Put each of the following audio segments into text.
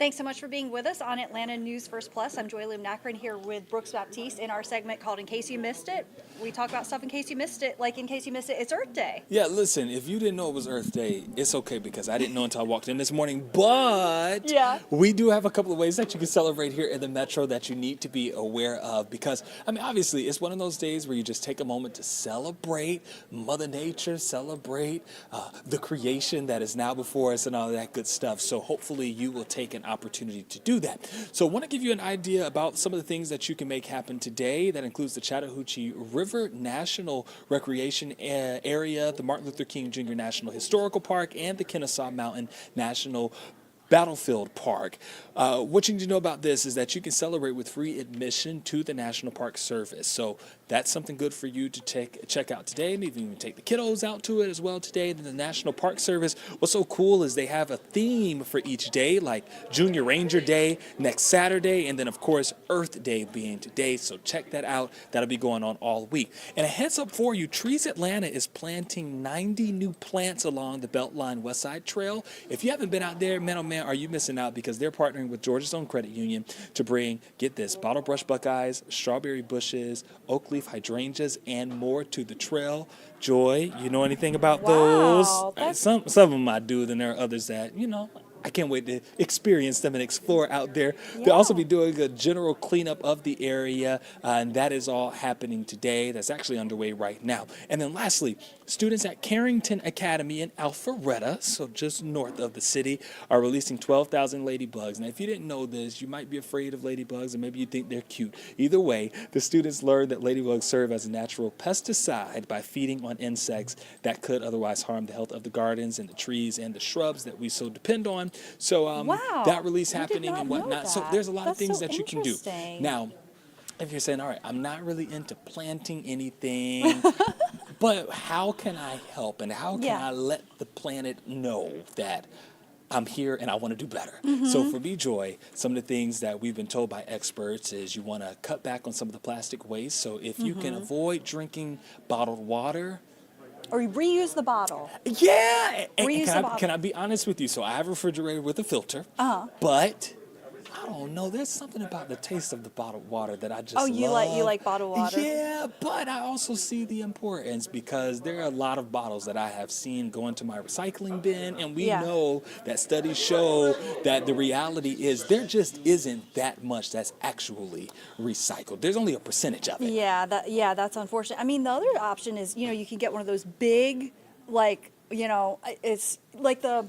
Thanks so much for being with us on Atlanta News First Plus. I'm Joy Lim-Nakrin here with Brooks Baptiste in our segment called In Case You Missed It. We talk about stuff in case you missed it, like in case you missed it, it's Earth Day. Yeah, listen, if you didn't know it was Earth Day, it's okay because I didn't know until I walked in this morning. But Yeah. we do have a couple of ways that you can celebrate here in the Metro that you need to be aware of because, I mean, obviously, it's one of those days where you just take a moment to celebrate Mother Nature, celebrate the creation that is now before us and all that good stuff. So hopefully you will take an opportunity to do that. So I want to give you an idea about some of the things that you can make happen today. That includes the Chattahoochee River National Recreation Area, the Martin Luther King Jr. National Historical Park, and the Kennesaw Mountain National Battlefield Park. What you need to know about this is that you can celebrate with free admission to the National Park Service. So that's something good for you to check out today. Maybe even take the kiddos out to it as well today. The National Park Service, what's so cool is they have a theme for each day, like Junior Ranger Day next Saturday, and then of course Earth Day being today. So check that out. That'll be going on all week. And a heads up for you, Trees Atlanta is planting 90 new plants along the Beltline West Side Trail. If you haven't been out there, man, oh man, are you missing out, because they're partnering with Georgia's Own Credit Union to bring, get this, bottle brush buckeyes, strawberry bushes, oak leaf hydrangeas, and more to the trail. Joy, you know anything about Wow, those? Some of them I do, then there are others that, I can't wait to experience them and explore out there. Yeah. They'll also be doing a general cleanup of the area, and that is all happening today. That's actually underway right now. And then lastly, students at Carrington Academy in Alpharetta, so just north of the city, are releasing 12,000 ladybugs. Now, if you didn't know this, you might be afraid of ladybugs, and maybe you think they're cute. Either way, the students learned that ladybugs serve as a natural pesticide by feeding on insects that could otherwise harm the health of the gardens and the trees and the shrubs that we so depend on. So Wow. that release I did happening not and know whatnot. So that. there's a lot That's of things so that you can do. interesting. Now, if you're saying, all right, I'm not really into planting anything, but how can I help and how can Yeah. I let the planet know that I'm here and I want to do better? Mm-hmm. So for me, Joy, some of the things that we've been told by experts is you want to cut back on some of the plastic waste. So if you can Mm-hmm. avoid drinking bottled water, Or you reuse the bottle. yeah, and Reuse the bottle. can I be honest with you? So I have a refrigerator with a filter, Uh-huh. but I don't know. There's something about the taste of the bottled water that I just Oh, love. you like bottled water? Yeah, but I also see the importance because there are a lot of bottles that I have seen go into my recycling bin, and we Yeah. know that studies show that the reality is there just isn't that much that's actually recycled. There's only a percentage of it. Yeah, that's unfortunate. I mean, the other option is, you can get one of those big, like, it's like the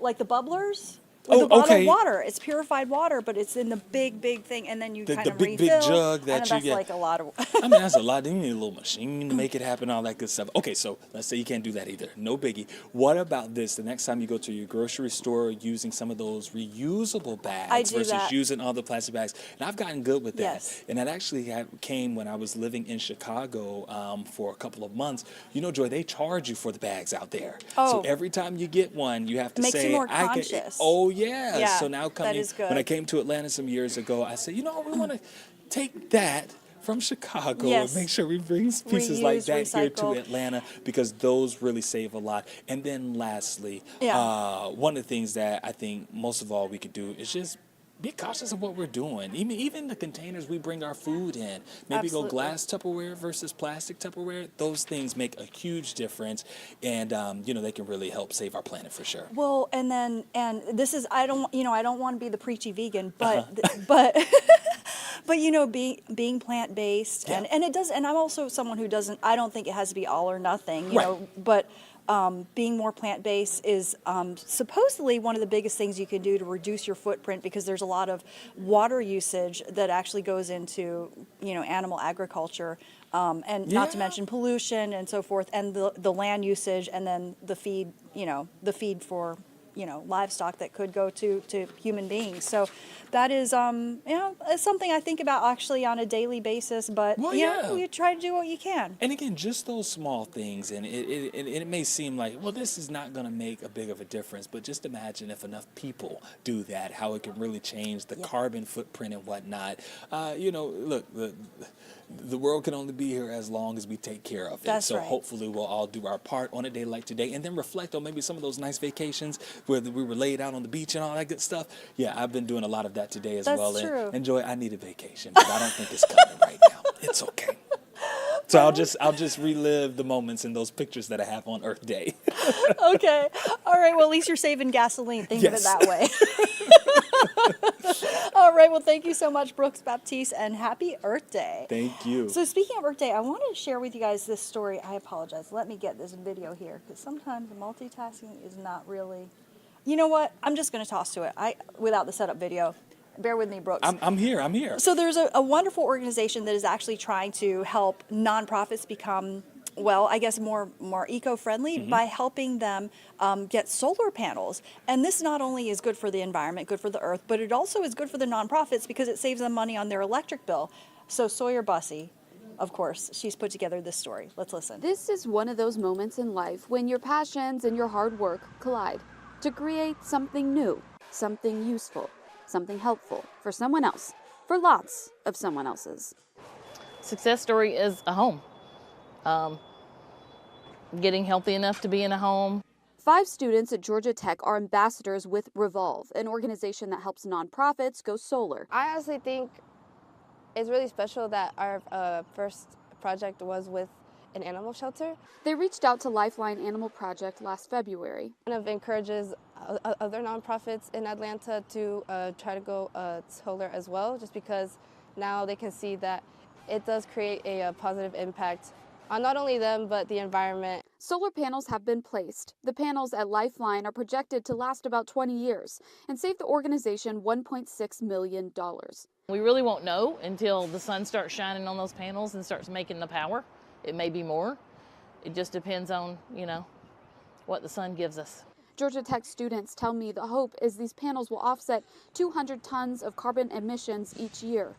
bubblers. With Oh, the bottled okay. water. It's purified water, but it's in the big thing, and then you The kind of big refill. jug that I know you that's get. like a lot of. I mean, that's a lot. You need a little machine to make it happen, all that good stuff. Okay, so let's say you can't do that either. No biggie. What about this? The next time you go to your grocery store, using some of those reusable bags I do versus that. using all the plastic bags. And I've gotten good with that. Yes. And that actually came when I was living in Chicago for a couple of months. You know, Joy, they charge you for the bags out there. So Oh. every time you get one, you have to Makes you say, more I can. conscious. Oh, yeah. Yeah, So now that coming, is good. when I came to Atlanta some years ago, I said, we want to take that from Chicago Yes. and make sure we bring pieces like Reuse, that here to recycle. Atlanta because those really save a lot. And then lastly, Yeah. one of the things that I think most of all we could do is just be cautious of what we're doing. Even the containers we bring our food in. Maybe Absolutely. go glass Tupperware versus plastic Tupperware. Those things make a huge difference, and they can really help save our planet for sure. Well, and this is I don't want to be the preachy vegan, but Uh-huh. but but being plant based Yeah. and it does, and I'm also someone who doesn't. I don't think it has to be all or nothing, Right. but. Being more plant-based is supposedly one of the biggest things you can do to reduce your footprint, because there's a lot of water usage that actually goes into animal agriculture, and not to Yeah. mention pollution and so forth, and the land usage, and then the feed for livestock that could go to human beings. So that is it's something I think about actually on a daily basis. But Well, yeah. you try to do what you can. And again, just those small things, and it may seem like, well, this is not going to make a big of a difference, but just imagine if enough people do that, how it can really change the Yeah. carbon footprint and whatnot. Look, the world can only be here as long as we take care of it. That's so right. hopefully we'll all do our part on a day like today, and then reflect on maybe some of those nice vacations where we were laid out on the beach and all that good stuff. Yeah, I've been doing a lot of that today as That's well. true. And Joy, I need a vacation, but I don't think it's coming right now. It's okay. So I'll just relive the moments in those pictures that I have on Earth Day. Okay. All right. Well, at least you're saving gasoline. Think of it Yes. that way. All right. Well, thank you so much, Brooks Baptiste, and happy Earth Day. Thank you. So speaking of Earth Day, I wanted to share with you guys this story. I apologize. Let me get this video here because sometimes multitasking is not really. You know what? I'm just going to toss to it. Without the setup video. Bear with me, Brooks. I'm here. I'm here. So there's a wonderful organization that is actually trying to help nonprofits become, well, I guess more eco-friendly by helping them get solar panels. And this not only is good for the environment, good for the earth, but it also is good for the nonprofits because it saves them money on their electric bill. So Sawyer Bussey, of course, she's put together this story. Let's listen. This is one of those moments in life when your passions and your hard work collide to create something new, something useful, something helpful for someone else, for lots of someone else's. Success story is a home. Getting healthy enough to be in a home. 5 students at Georgia Tech are ambassadors with Revolve, an organization that helps nonprofits go solar. I honestly think it's really special that our first project was with an animal shelter. They reached out to Lifeline Animal Project last February. Kind of encourages other nonprofits in Atlanta to try to go solar as well, just because now they can see that it does create a positive impact on not only them, but the environment. Solar panels have been placed. The panels at Lifeline are projected to last about 20 years and save the organization $1.6 million. We really won't know until the sun starts shining on those panels and starts making the power. It may be more. It just depends on, what the sun gives us. Georgia Tech students tell me the hope is these panels will offset 200 tons of carbon emissions each year.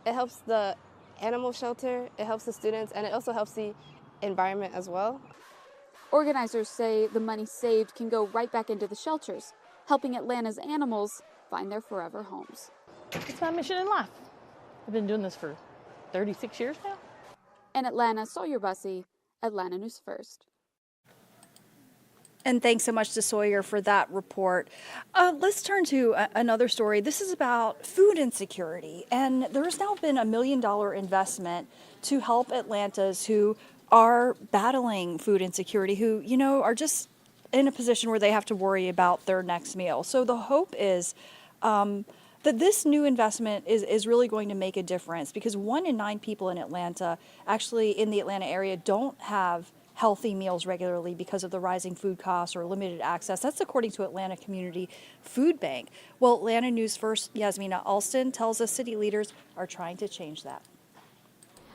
It helps the animal shelter, it helps the students, and it also helps the environment as well. Organizers say the money saved can go right back into the shelters, helping Atlanta's animals find their forever homes. It's my mission in life. I've been doing this for 36 years now. In Atlanta, Sawyer Bussey, Atlanta News First. And thanks so much to Sawyer for that report. Let's turn to another story. This is about food insecurity. And there's now been $1 million investment to help Atlantans who are battling food insecurity, who, are just in a position where they have to worry about their next meal. So the hope is that this new investment is really going to make a difference because 1 in 9 people in Atlanta, actually in the Atlanta area, don't have healthy meals regularly because of the rising food costs or limited access. That's according to Atlanta Community Food Bank. Well, Atlanta News First, Yasmina Alston tells us city leaders are trying to change that.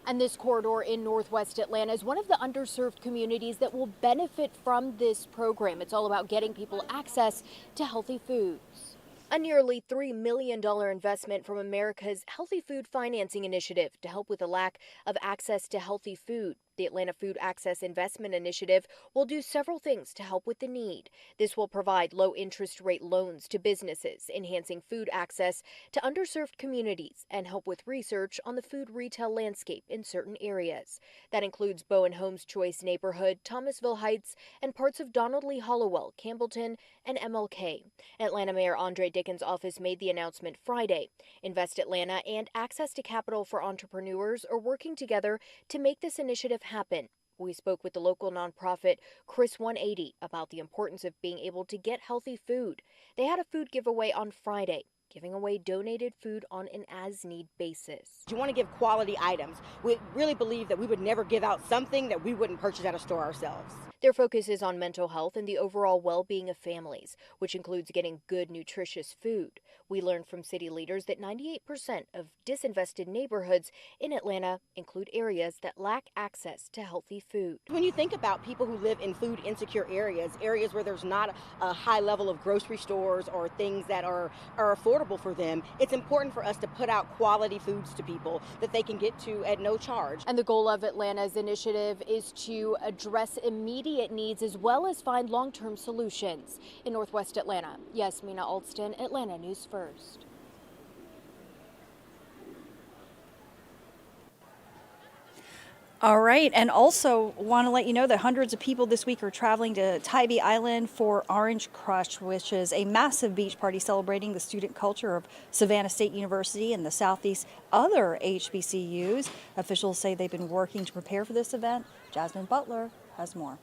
And this corridor in Northwest Atlanta is one of the underserved communities that will benefit from this program. It's all about getting people access to healthy foods. A nearly $3 million investment from America's Healthy Food Financing Initiative to help with the lack of access to healthy food. The Atlanta Food Access Investment Initiative will do several things to help with the need. This will provide low interest rate loans to businesses, enhancing food access to underserved communities, and help with research on the food retail landscape in certain areas. That includes Bowen Homes Choice neighborhood, Thomasville Heights, and parts of Donald Lee Hollowell, Campbellton, and MLK. Atlanta Mayor Andre Dickens' office made the announcement Friday. Invest Atlanta and Access to Capital for Entrepreneurs are working together to make this initiative happen. We spoke with the local nonprofit Chris 180 about the importance of being able to get healthy food. They had a food giveaway on Friday, giving away donated food on an as-need basis. You want to give quality items. We really believe that we would never give out something that we wouldn't purchase at a store ourselves. Their focus is on mental health and the overall well-being of families, which includes getting good, nutritious food. We learned from city leaders that 98% of disinvested neighborhoods in Atlanta include areas that lack access to healthy food. When you think about people who live in food insecure areas, areas where there's not a high level of grocery stores or things that are affordable for them, it's important for us to put out quality foods to people that they can get to at no charge. And the goal of Atlanta's initiative is to address immediate needs as well as find long-term solutions. In Northwest Atlanta, Yasmina Alston, Atlanta News First. All right, and also want to let you know that hundreds of people this week are traveling to Tybee Island for Orange Crush, which is a massive beach party celebrating the student culture of Savannah State University and the Southeast other HBCUs. Officials say they've been working to prepare for this event. Jasmine Butler has more.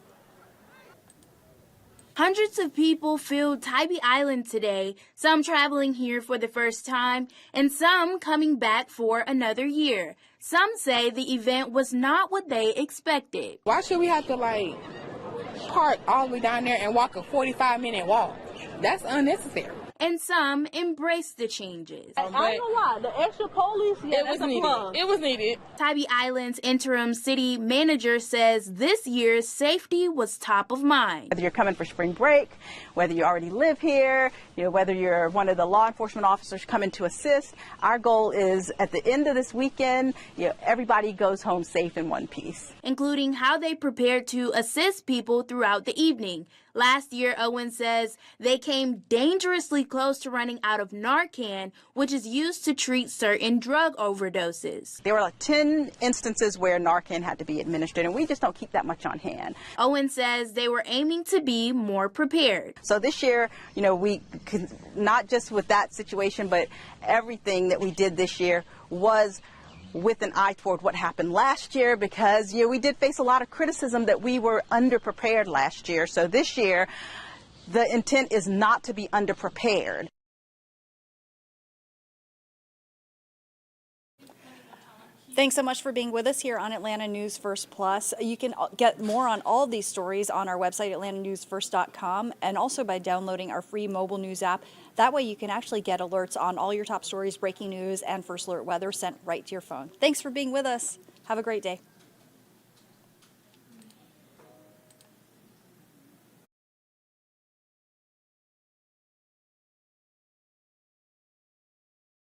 Hundreds of people filled Tybee Island today, some traveling here for the first time, and some coming back for another year. Some say the event was not what they expected. Why should we have to park all the way down there and walk a 45-minute walk? That's unnecessary. And some embraced the changes. I ain't gonna lie, the extra police, that's a plus. It was needed. Tybee Island's interim city manager says this year's safety was top of mind. Whether you're coming for spring break, whether you already live here, whether you're one of the law enforcement officers coming to assist, our goal is at the end of this weekend, everybody goes home safe in one piece. Including how they prepared to assist people throughout the evening. Last year, Owen says they came dangerously close to running out of Narcan, which is used to treat certain drug overdoses. There were 10 instances where Narcan had to be administered, and we just don't keep that much on hand. Owen says they were aiming to be more prepared. So this year, we could, not just with that situation, but everything that we did this year was with an eye toward what happened last year, because we did face a lot of criticism that we were underprepared last year. So this year, the intent is not to be underprepared. Thanks so much for being with us here on Atlanta News First Plus. You can get more on all of these stories on our website, atlantanewsfirst.com, and also by downloading our free mobile news app. That way you can actually get alerts on all your top stories, breaking news, and first alert weather sent right to your phone. Thanks for being with us. Have a great day.